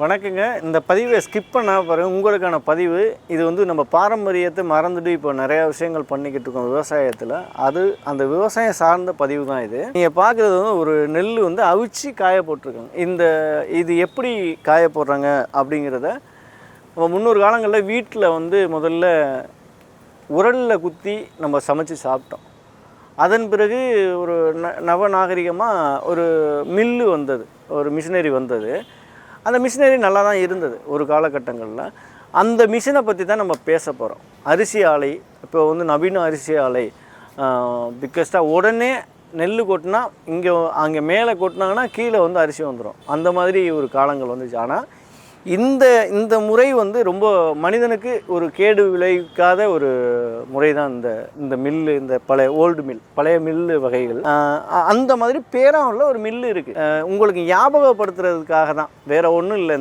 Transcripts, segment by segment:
வணக்கங்க. இந்த பதிவை ஸ்கிப் பண்ணாம பாருங்க. உங்களுக்கான பதிவு இது வந்து நம்ம பாரம்பரியத்தை மறந்துட்டு இப்போ நிறையா விஷயங்கள் பண்ணிக்கிட்டு இருக்கோம் விவசாயத்தில். அந்த விவசாயம் சார்ந்த பதிவு தான் இது. நீங்கள் பார்க்குறது வந்து ஒரு நெல் வந்து அவிச்சு காய போட்டிருக்காங்க. இது எப்படி காய போடுறாங்க அப்படிங்கிறத நம்ம முன்னொரு காலங்களில் வீட்டில் வந்து முதல்ல உரலில் குத்தி நம்ம சமைச்சு சாப்பிட்டோம். அதன் பிறகு ஒரு நவநாகரிகமாக ஒரு மில்லு வந்தது, ஒரு மிஷினரி வந்தது. அந்த மிஷினரி நல்லா தான் இருந்தது ஒரு காலகட்டங்களில். அந்த மிஷினை பற்றி தான் நம்ம பேச போகிறோம். அரிசி ஆலை, இப்போ வந்து நவீன அரிசி ஆலை பிக்கஸ்ட்டாக உடனே நெல் கொட்டினா அங்கே மேலே கொட்டினாங்கன்னா கீழே வந்து அரிசி வந்துடும். அந்த மாதிரி ஒரு காலங்கள் வந்துச்சு. ஆனால் இந்த முறை வந்து ரொம்ப மனிதனுக்கு ஒரு கேடு விளைவிக்காத ஒரு முறை தான் இந்த மில்லு, இந்த பழைய மில்லு வகைகள். அந்த மாதிரி பேராவில் ஒரு மில்லு இருக்குது. உங்களுக்கு ஞாபகப்படுத்துறதுக்காக தான், வேற ஒன்றும் இல்லை.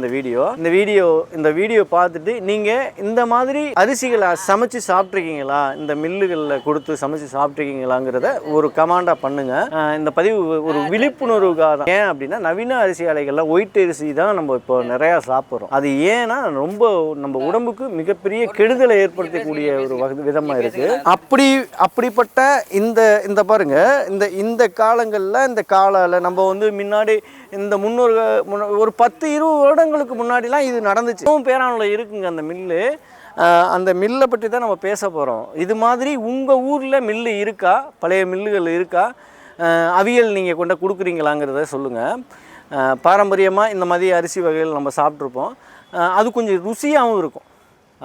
இந்த வீடியோ பார்த்துட்டு நீங்கள் இந்த மாதிரி அரிசிகளை சமைச்சு சாப்பிட்ருக்கீங்களா, இந்த மில்லுகளில் கொடுத்து சமைச்சு சாப்பிட்ருக்கீங்களாங்கிறத ஒரு கமாண்டாக பண்ணுங்கள். இந்த பதிவு ஒரு விழிப்புணர்வுக்காக தான். ஏன் அப்படின்னா நவீன அரிசி ஆலைகளில் ஒயிட் அரிசி தான் நம்ம இப்போ நிறையா சாப்பிட்றோம். அது ஏன்னா ரொம்ப நம்ம உடம்புக்கு மிகப்பெரிய கெடுதலை ஏற்படுத்தக்கூடிய ஒரு விதமாக இருக்குது. அப்படிப்பட்ட இந்த பாருங்க, இந்த காலங்களில் இந்த காலால் நம்ம வந்து முன்னாடி இந்த ஒரு 10-20 வருடங்களுக்கு முன்னாடிலாம் இது நடந்துச்சு. பேரானில் இருக்குங்க அந்த மில்லு. அந்த மில்லை பற்றி தான் நம்ம பேச போகிறோம். இது மாதிரி உங்கள் ஊரில் மில்லு இருக்கா, பழைய மில்லுகள் இருக்கா, அவியல் நீங்கள் கொண்டு கொடுக்குறீங்களாங்கிறத சொல்லுங்கள். பாரம்பரியமாக இந்த மாதிரி அரிசி வகைகள் நம்ம சாப்பிட்ருப்போம். அது கொஞ்சம் ருசியாகவும் இருக்கும்.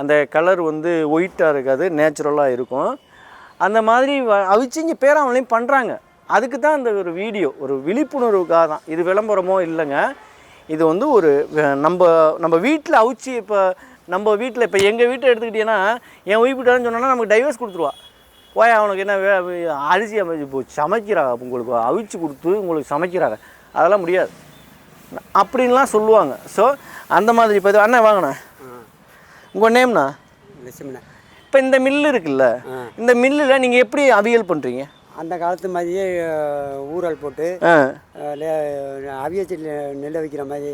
அந்த கலர் வந்து ஒயிட்டாக இருக்காது, நேச்சுரலாக இருக்கும். அந்த மாதிரி அவிச்சிங்க பேராமலையும் பண்ணுறாங்க. அதுக்கு தான் இந்த ஒரு வீடியோ, ஒரு விழிப்புணர்வுக்காக தான். இது விளம்பரமோ இல்லைங்க. இது வந்து ஒரு நம்ம வீட்டில் அவிச்சி, இப்போ நம்ம வீட்டில் இப்போ எங்கள் வீட்டை எடுத்துக்கிட்டீங்கன்னா, என் ஒய்ஃபிட்டான்னு சொன்னோன்னா நமக்கு டைவர்ஸ் கொடுத்துருவா. போய் அவனுக்கு என்ன அரிசி அமைச்சு சமைக்கிறாங்க, உங்களுக்கு அவிச்சு கொடுத்து உங்களுக்கு சமைக்கிறாங்க, அதெல்லாம் முடியாது அப்படின்லாம் சொல்லுவாங்க. ஸோ அந்த மாதிரி இப்போ அண்ணா வாங்கண்ணா, உங்கள் நேம்ண்ணா? இப்போ இந்த மில்லு இருக்குல்ல, இந்த மில்லில் நீங்கள் எப்படி அவியல் பண்ணுறீங்க? அந்த காலத்து மாதிரியே ஊறல் போட்டு அவிய சட்லி நெல் வைக்கிற மாதிரி,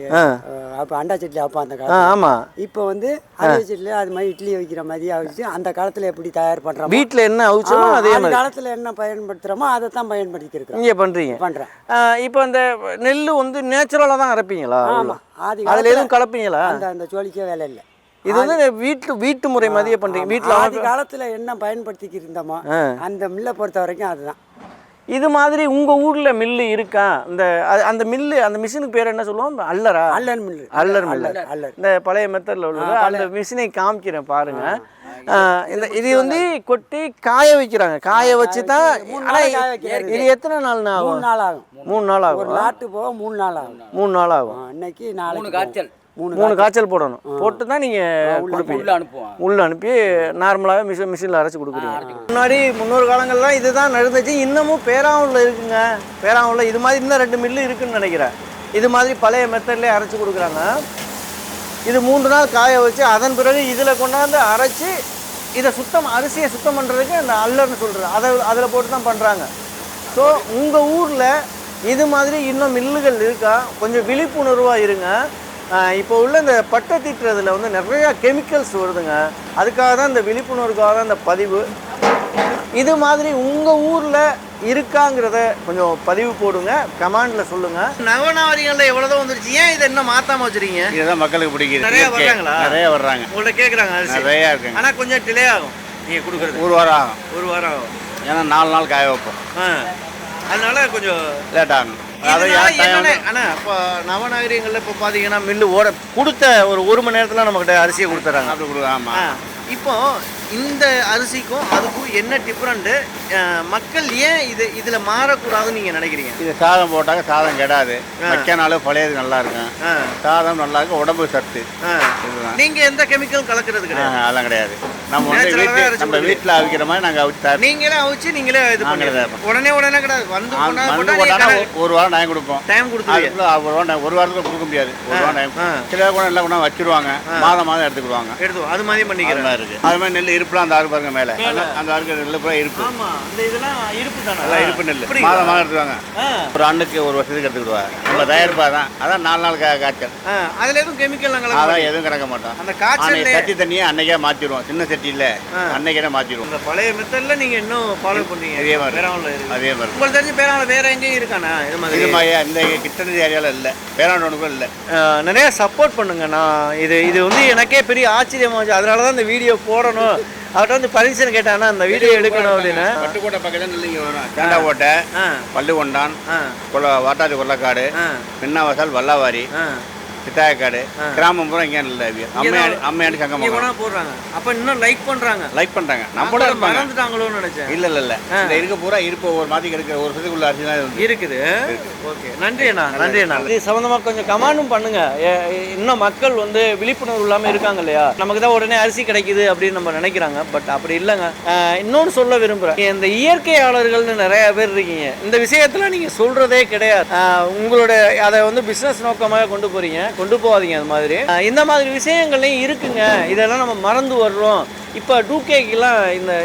அப்போ அண்டா சட்லி அப்போ அந்த காலத்தில். ஆமாம். இப்போ வந்து அவிய சட்லி அது மாதிரி இட்லி வைக்கிற மாதிரி அவிச்சு அந்த காலத்தில் எப்படி தயார் பண்ணுறோம், வீட்டில் என்ன அவிச்சோ அதே காலத்தில் என்ன பயன்படுத்துகிறோமோ அதை தான் பயன்படுத்திக்கிறோம். நீங்கள் பண்ணுறேன். இப்போ அந்த நெல் வந்து நேச்சுரலாக தான் அரைப்பீங்களா? ஆமாம். அதில் எதுவும் கலப்பீங்களா? அந்த சோழிக்கே வேலை இல்லை. இது வந்து வீட்டு முறை மாதிரியே பண்ணுறீங்க. வீட்டில் ஆதி காலத்தில் என்ன பயன்படுத்திக்கிட்டு இருந்தோமோ அந்த மில்லை பொறுத்த வரைக்கும் அதுதான். இது மாதிரி உங்கள் ஊரில் மில்லு இருக்கா? அந்த மில்லு, அந்த மிஷினுக்கு பேர் என்ன சொல்லுவோம்? அல்லர் மில்லு. இந்த பழைய மெத்தடில் உள்ளது. அந்த மிஷினை காமிக்கிறேன் பாருங்கள். இது வந்து கொட்டி காய வைக்கிறாங்க. காய வச்சு தான். இது எத்தனை நாள்னா ஆகும்? 3 நாள் ஆகும். 3 நாள் ஆகும். ஒரு நாட்டு போக 3 நாள் ஆகும். 3 நாள் ஆகும். இன்னைக்கு 4 காய்ச்சல், 3 காய்ச்சல் போடணும். போட்டு தான் நீங்கள் கொடுப்பீங்க. உள்ள அனுப்பி நார்மலாகவே மிஷினில் அரைச்சி கொடுக்குறீங்க. முன்னாடி முன்னொரு காலங்கள்லாம் இதுதான் நடந்துச்சு. இன்னமும் பேராவூரில் இருக்குங்க. பேராவூரில் இது மாதிரி இன்னும் 2 மில்லு இருக்குதுன்னு நினைக்கிறேன். இது மாதிரி பழைய மெத்தட்லேயே அரைச்சி கொடுக்குறாங்க. இது 3 நாள் காய வச்சு அதன் பிறகு இதில் கொண்டாந்து அரைச்சி இதை அரிசியை சுத்தம் பண்ணுறதுக்கு அந்த அல்லர்னு சொல்கிறது அதில் போட்டு தான் பண்ணுறாங்க. ஸோ உங்கள் ஊரில் இது மாதிரி இன்னும் மில்லுகள் இருக்கா? கொஞ்சம் விழிப்புணர்வாக இருங்க. இப்போ உள்ள இந்த பட்டை தீட்டுறதுல வந்து நிறையா கெமிக்கல்ஸ் வருதுங்க. அதுக்காக தான் இந்த விழிப்புணர்வுக்காக தான் இந்த பதிவு. இது மாதிரி உங்கள் ஊரில் இருக்காங்கிறத கொஞ்சம் பதிவு போடுங்க, கமெண்டில் சொல்லுங்கள். நவநாகரிகங்களில் எவ்வளோதான் வந்துருச்சு, ஏன் இதை இன்னும் மாற்றாமல் வச்சுருக்கீங்க? இதுதான் மக்களுக்கு பிடிக்குது. நிறைய வர்றாங்களா? நிறைய வர்றாங்க. உங்கள்கிட்ட கேட்குறாங்க அரிசி நிறையா இருக்குங்க. ஆனால் கொஞ்சம் டிலே ஆகும் நீங்கள் கொடுக்குறது. 1 வாரம் ஆகும். 1 வாரம் ஆகும். ஏன்னா 4 நாள் காய வைப்போம். அதனால கொஞ்சம் லேட் ஆகும். ஆனால் இப்போ நவநாகரிகங்களில் இப்போ பார்த்தீங்கன்னா மில்லு கொடுத்த ஒரு மணி நேரத்தில் நம்மக்கிட்ட அரிசியை கொடுத்துட்றாங்க. அப்படி கொடுங்க. ஆமாம். இப்போ இந்த அரிசிக்கும் அதுக்கும் என்ன டிஃப்ரெண்ட்டு? மக்கள் ஏன் இதில் மாறக்கூடாதுன்னு நீங்கள் நினைக்கிறீங்க? இது சாதம் போட்டாங்க, சாதம் கெடாது. வைக்கனாலும் பழையது நல்லா இருக்கும். சாதம் நல்லா இருக்கும், உடம்பு சத்து. நீங்கள் எந்த கெமிக்கல் கலக்கிறது கிடையாது? அதெல்லாம் கிடையாது. நம்ம வந்து Natural-ஆவே வீட்டு அரைச்சு நம்ம வீட்டில் அவிக்கிற மாதிரி நாங்கள் அவிச்சு தயார் நீங்களே அவிச்சு நீங்களே இது நாங்களே பண்ணுங்க. உடனே கிடையாது. வந்து மருந்து போட்டா போட்டானா ஒரு வாரம் டைம் கொடுப்போம். டைம் கொடுத்துருவீங்க. அதுக்குள்ள ஒரு வாரத்துக்கு கொடுக்க முடியாது. ஒரு வாரம் டைம். சில கூட எல்லாம் கொண்டா வச்சிருவாங்க. மாதம் எடுத்துக்கிடுவாங்க. அது மாதிரி பண்ணிக்கிறேன். இருக்கு. அது மாதிரி நெல் இருப்புலாம் அந்த ஆறு பாருங்க மேலே. அந்த ஆறுக்கு நெல் பூரா இருப்பு. ஆமா, அந்த இதெல்லாம் இருப்பு தானே. எல்லாம் இருப்பு நெல். மாதம் எடுத்துவாங்க. ஒரு ஆண்டுக்கு ஒரு வருஷத்துக்கு எடுத்துக்கிடுவாங்க. நம்ம தயாரிப்பா தான். அதான் 4 நாள் காய்ச்சல். அதுல எதுவும் கெமிக்கல் அதான் எதுவும் கிடக்க மாட்டோம். அந்த காய்ச்சல் சட்டி தண்ணியை அன்னைக்கே மாற்றிடுவோம். சின்ன சட்டி இல்லை, அன்னைக்கே மாற்றிடுவோம். அந்த பழைய மெத்தட்ல நீங்க இன்னும் ஃபாலோ பண்ணீங்க. அதே மாதிரி பேராவூர்ல இருக்கு. அதே மாதிரி உங்களுக்கு தெரிஞ்ச பேராவூர்ல வேற எங்கேயும் இருக்கானா இது மாதிரி? இது மாதிரி இந்த கிட்டத்தட்ட ஏரியாவில் இல்லை, பேராண்டோனுக்கும் இல்லை. நிறைய சப்போர்ட் பண்ணுங்க. நான் இது வந்து எனக்கே பெரிய ஆச்சரியமா இருந்துச்சு. அதனால தான் இந்த வீடியோ போடணும். அவர்கிட்ட வந்து பர்மிஷன் கேட்டானா அந்த வீடியோ எடுக்கணும் அப்படின்னு. பட்டுக்கோட்டை பக்கத்தில் நெல்லிங்க வரும். தேண்டா கோட்டை, பள்ளிகொண்டான், வாட்டாதி கொள்ளக்காடு, பின்னாவசால், வல்லாவாரி, சித்தாயக்காடு, கிராமம் பூரா இங்கே இல்லை. அம்மையாண்டி சங்கம் போடுறாங்க. அப்ப இன்னும் லைக் பண்றாங்க. நம்மளோட மறந்துட்டாங்களோன்னு நினைச்சேன். இல்ல இந்த இருக்க பூரா இருப்பு ஒரு மாதிரி கிடைக்கிற ஒரு வருஷத்துக்குள்ள அரிசி தான் இருக்குது. ஓகே, நன்றி அண்ணா. இது சம்பந்தமா கொஞ்சம் கமெண்டும் பண்ணுங்க. இன்னும் மக்கள் வந்து விழிப்புணர்வு இல்லாம இருக்காங்க இல்லையா? நமக்கு தான் உடனே அரிசி கிடைக்குது அப்படின்னு நம்ம நினைக்கிறாங்க. பட் அப்படி இல்லைங்க. இன்னொன்னு சொல்ல விரும்புறேன், இந்த இயற்கையாளர்கள்னு நிறைய பேர் இருக்கீங்க. இந்த விஷயத்துல நீங்க சொல்றதே கிடையாது. உங்களோட அதை வந்து பிசினஸ் நோக்கமாக கொண்டு கொண்டு போகாதீங்க. அது மாதிரி இந்த மாதிரி விஷயங்கள்லையும் இருக்குங்க. இதெல்லாம் நம்ம மறந்து வர்றோம். இப்போ 2Kக்கெல்லாம்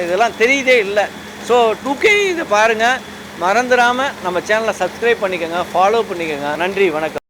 இதெல்லாம் தெரியுதே இல்லை. ஸோ 2K இதை பாருங்கள், மறந்துடாமல் நம்ம சேனலை சப்ஸ்கிரைப் பண்ணிக்கோங்க, ஃபாலோ பண்ணிக்கோங்க. நன்றி, வணக்கம்.